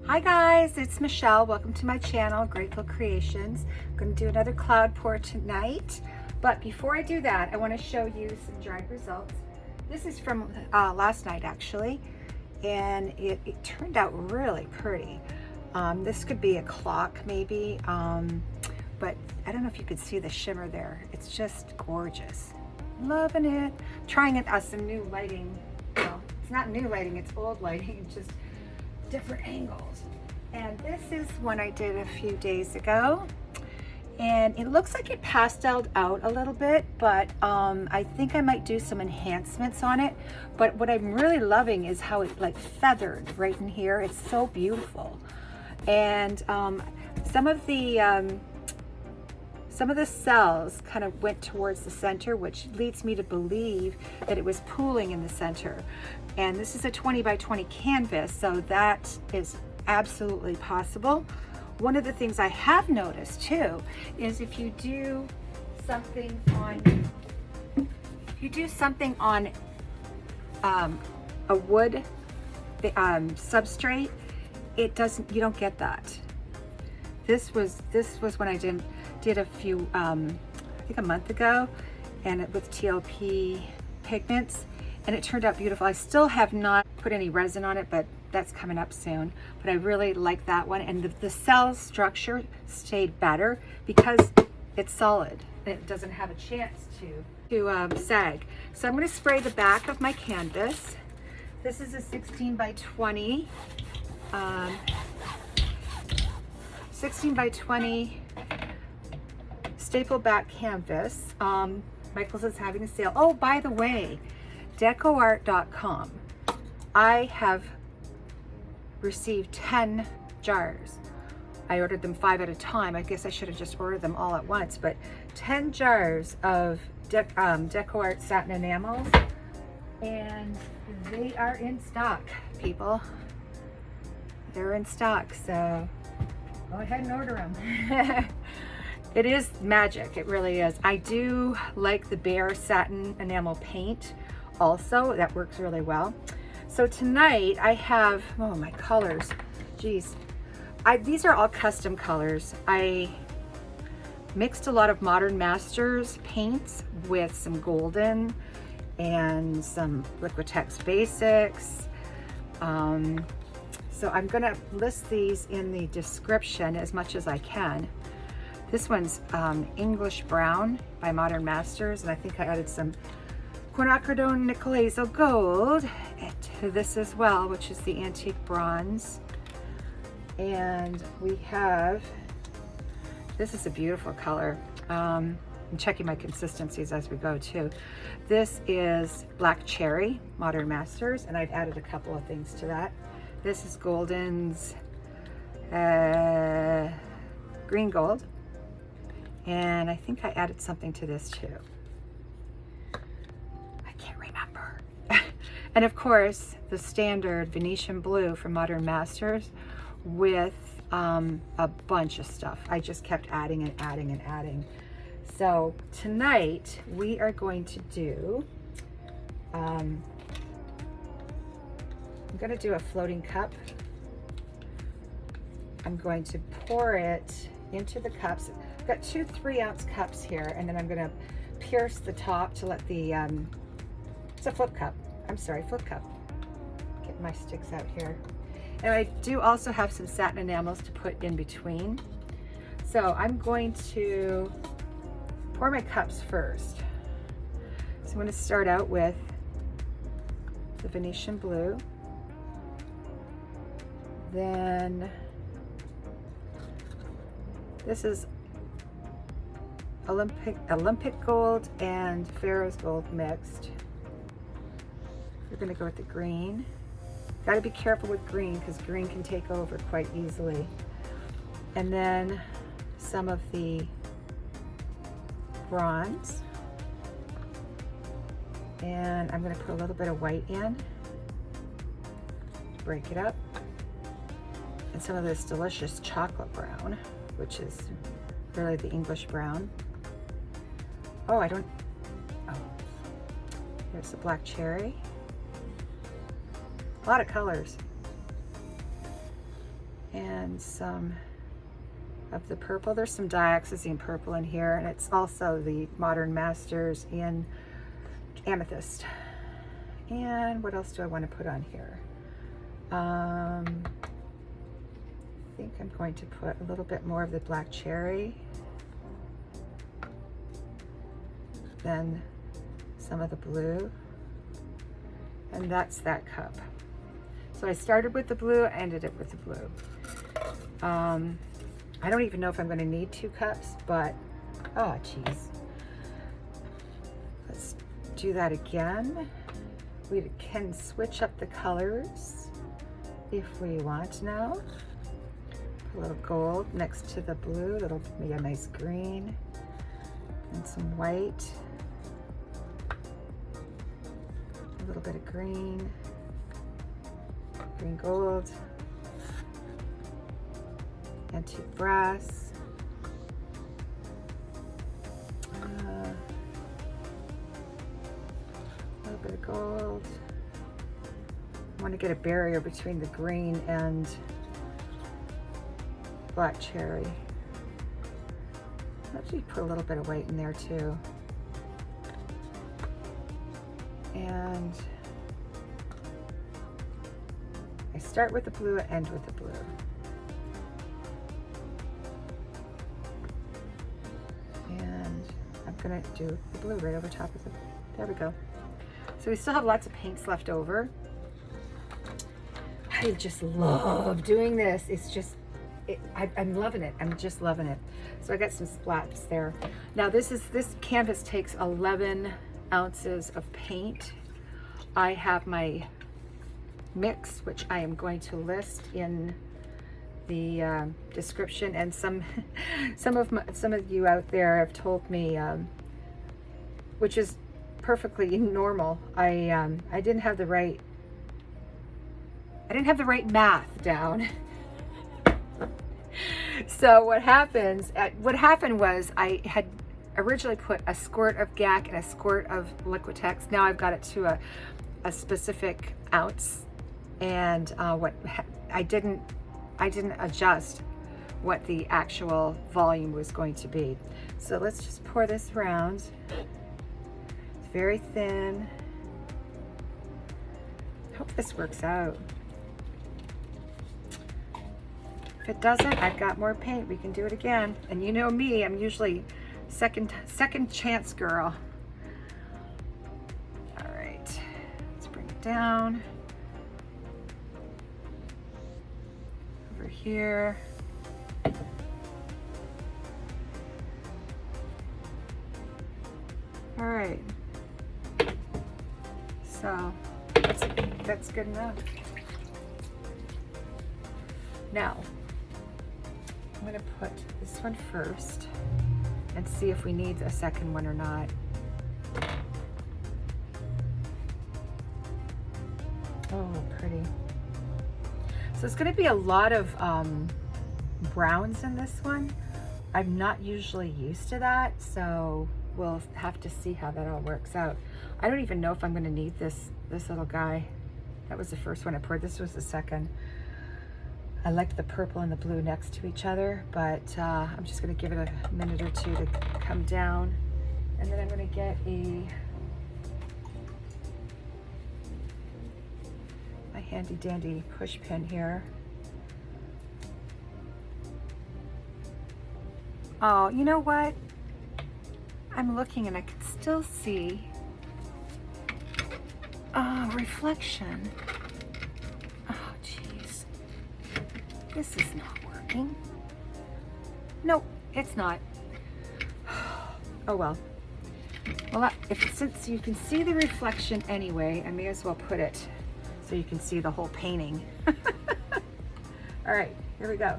Hi guys, it's Michelle. Welcome to my channel, Grateful Creations. I'm going to do another cloud pour tonight. But before I do that, I want to show you some dried results. This is from last night actually, and it turned out really pretty. This could be a clock maybe, but I don't know if you could see the shimmer there. It's just gorgeous. Loving it. Trying it as some new lighting. Well, it's not new lighting, it's old lighting. It's just different angles. And this is one I did a few days ago, and it looks like it pasteled out a little bit, but I think I might do some enhancements on it. But what I'm really loving is how it like feathered right in here. It's so beautiful. And some of the cells kind of went towards the center, which leads me to believe that it was pooling in the center. And this is a 20 by 20 canvas, so that is absolutely possible. One of the things I have noticed too is if you do something on a wood substrate, you don't get that. This was when I did a few, I think a month ago, and with TLP pigments, and it turned out beautiful. I still have not put any resin on it, but that's coming up soon. But I really like that one, and the cell structure stayed better because it's solid and it doesn't have a chance to sag. So I'm going to spray the back of my canvas. This is a 16 by 20 staple back canvas. Michael's is having a sale. Oh, by the way, Decoart.com. I have received 10 jars. I ordered them 5 at a time. I guess I should have just ordered them all at once, but 10 jars of Decoart satin enamels, and they are in stock, people. They're in stock, so go ahead and order them. It is magic, it really is. I do like the bare satin enamel paint also. That works really well. So tonight I have, oh, my colors, geez. These are all custom colors. I mixed a lot of Modern Masters paints with some golden and some Liquitex basics. So I'm gonna list these in the description as much as I can. This one's English Brown by Modern Masters, and I think I added some quinacridone nickel gold to this as well, which is the antique bronze. And we have, this is a beautiful color. I'm checking my consistencies as we go too. This is Black Cherry, Modern Masters, and I've added a couple of things to that. This is Golden's green gold, and I think I added something to this too. I can't remember. And of course, the standard Venetian blue from Modern Masters with a bunch of stuff. I just kept adding and adding and adding. So tonight we are going to do, I'm going to do a floating cup. I'm going to pour it into the cups. I've got 2 3-ounce cups here, and then I'm going to pierce the top to let the, it's a flip cup. I'm sorry, flip cup. Get my sticks out here. And I do also have some satin enamels to put in between. So I'm going to pour my cups first. So I'm going to start out with the Venetian blue. Then this is Olympic gold and Pharaoh's gold mixed. We're going to go with the green. Got to be careful with green because green can take over quite easily. And then some of the bronze. And I'm going to put a little bit of white in. Break it up. And some of this delicious chocolate brown, which is really the English brown. Oh, there's the black cherry. A lot of colors. and some of the purple. There's some dioxazine purple in here, and it's also the Modern Masters in Amethyst. And what else do I want to put on here? I think I'm going to put a little bit more of the black cherry, then some of the blue, and that's that cup. So I started with the blue, ended it with the blue. I don't even know if I'm going to need 2 cups, but oh geez, let's do that again. We can switch up the colors if we want now. Put a little gold next to the blue, that'll be a nice green, and some white, a little bit of green, green gold, antique brass, a little bit of gold. I want to get a barrier between the green and black cherry. Actually put a little bit of white in there too. And I start with the blue, I end with the blue. And I'm gonna do the blue right over top of it. There we go. So we still have lots of paints left over. I just love doing this. It's just, I'm loving it. I'm just loving it. So I got some splats there. Now this canvas takes 11 ounces of paint. I have my mix, which I am going to list in the description, and some of you out there have told me, which is perfectly normal. I didn't have the right math down. So what happened was I had originally put a squirt of GAC and a squirt of Liquitex. Now I've got it to a specific ounce, and what I didn't adjust what the actual volume was going to be. So let's just pour this around. It's very thin. Hope this works out. If it doesn't, I've got more paint. We can do it again. And you know me, I'm usually second chance girl. All right, let's bring it down. Over here. All right. So that's good enough. Now, I'm going to put this one first and see if we need a second one or not. Oh, pretty. So it's going to be a lot of browns in this one. I'm not usually used to that, so we'll have to see how that all works out. I don't even know if I'm going to need this little guy. That was the first one I poured. This was the second. I like the purple and the blue next to each other, but I'm just going to give it a minute or two to come down. And then I'm going to get my handy dandy push pin here. Oh, you know what? I'm looking and I can still see reflection. Oh, geez. This is not working. Nope, it's not. Oh well. Well, since you can see the reflection anyway, I may as well put it so you can see the whole painting. All right, here we go.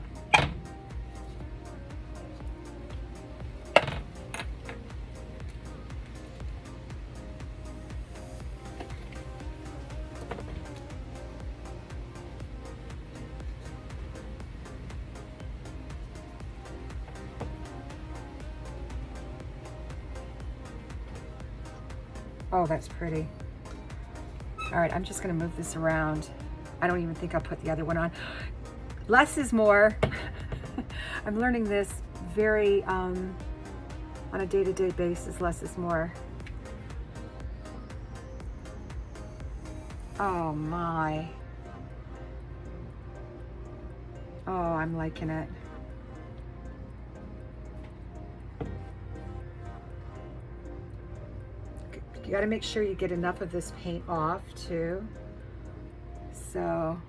Oh, that's pretty. All right, I'm just gonna move this around. I don't even think I'll put the other one on. Less is more. I'm learning this very on a day-to-day basis. Less is more. Oh my. Oh, I'm liking it. You got to make sure you get enough of this paint off too. So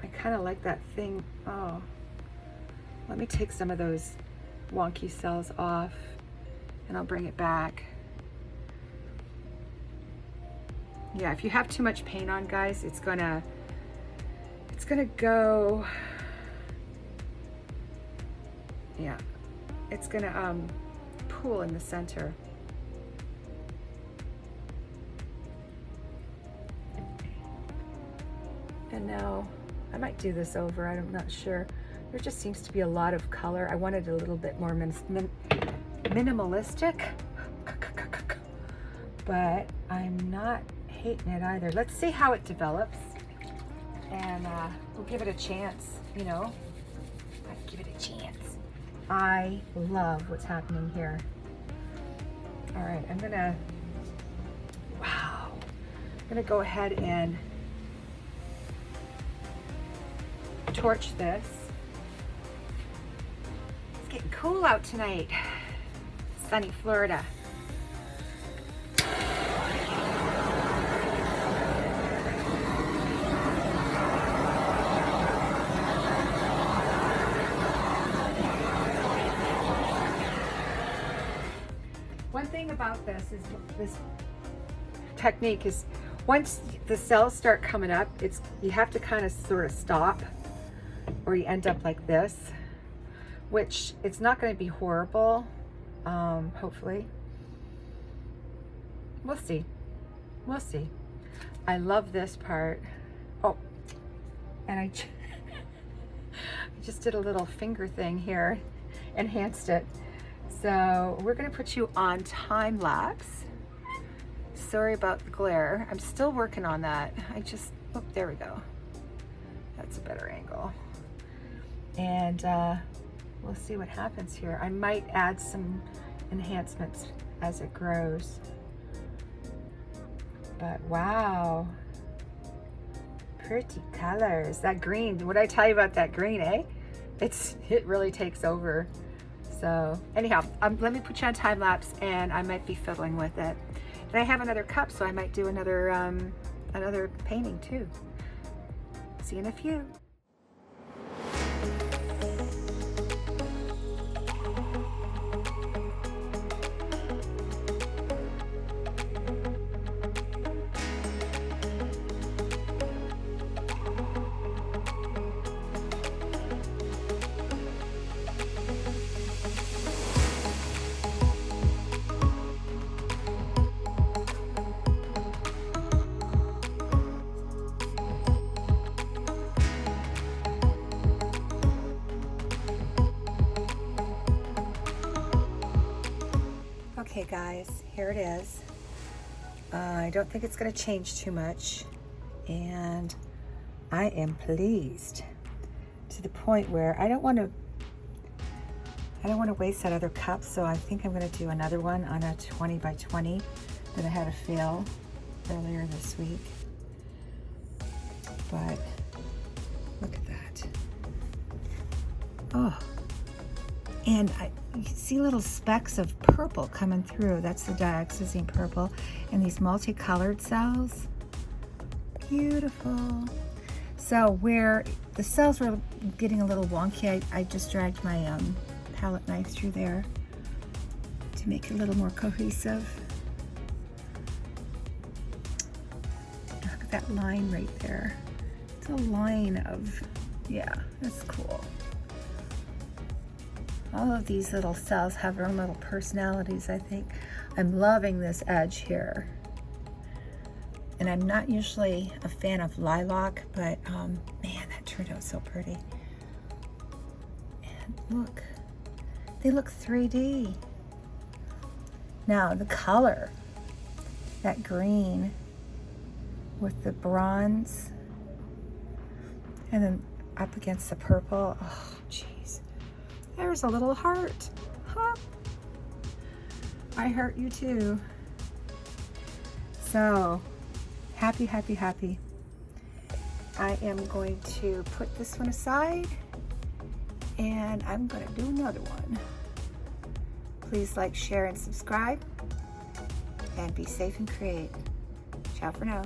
I kind of like that thing. Oh, let me take some of those wonky cells off and I'll bring it back. Yeah, if you have too much paint on, guys, it's gonna go. Yeah, it's gonna pool in the center. And now I might do this over. I'm not sure. There just seems to be a lot of color. I wanted a little bit more minimalistic, but I'm not hating it either. Let's see how it develops, and we'll give it a chance. You know, I'd give it a chance. I love what's happening here. All right, I'm gonna go ahead and torch this. It's getting cool out tonight. Sunny Florida. One thing about this technique is once the cells start coming up, you have to kind of sort of stop, or you end up like this, which it's not going to be horrible. Hopefully, we'll see. I love this part. Oh, and I just did a little finger thing here, enhanced it. So we're going to put you on time lapse. Sorry about the glare. I'm still working on that. Oh, there we go. That's a better angle. And we'll see what happens here. I might add some enhancements as it grows. But wow, pretty colors. That green, what did I tell you about that green, eh? It really takes over. So anyhow, let me put you on time lapse, and I might be fiddling with it. And I have another cup, so I might do another painting too. See you in a few. Okay guys, here it is. I don't think it's going to change too much, and I am pleased to the point where I don't want to waste that other cup, so I think I'm going to do another one on a 20 by 20 that I had a fail earlier this week. But look at that. Oh, and you see little specks of purple coming through. That's the dioxazine purple, and these multicolored cells. Beautiful. So where the cells were getting a little wonky, I just dragged my palette knife through there to make it a little more cohesive. Look at that line right there. It's a line of, yeah, that's cool. All of these little cells have their own little personalities, I think. I'm loving this edge here. And I'm not usually a fan of lilac, but man, that turned out so pretty. And look, they look 3D. Now the color that green with the bronze, and then up against the purple. Oh, jeez. There's a little heart. Huh? I hurt you too. So, happy, happy, happy. I am going to put this one aside, and I'm going to do another one. Please like, share, and subscribe, and be safe and create. Ciao for now.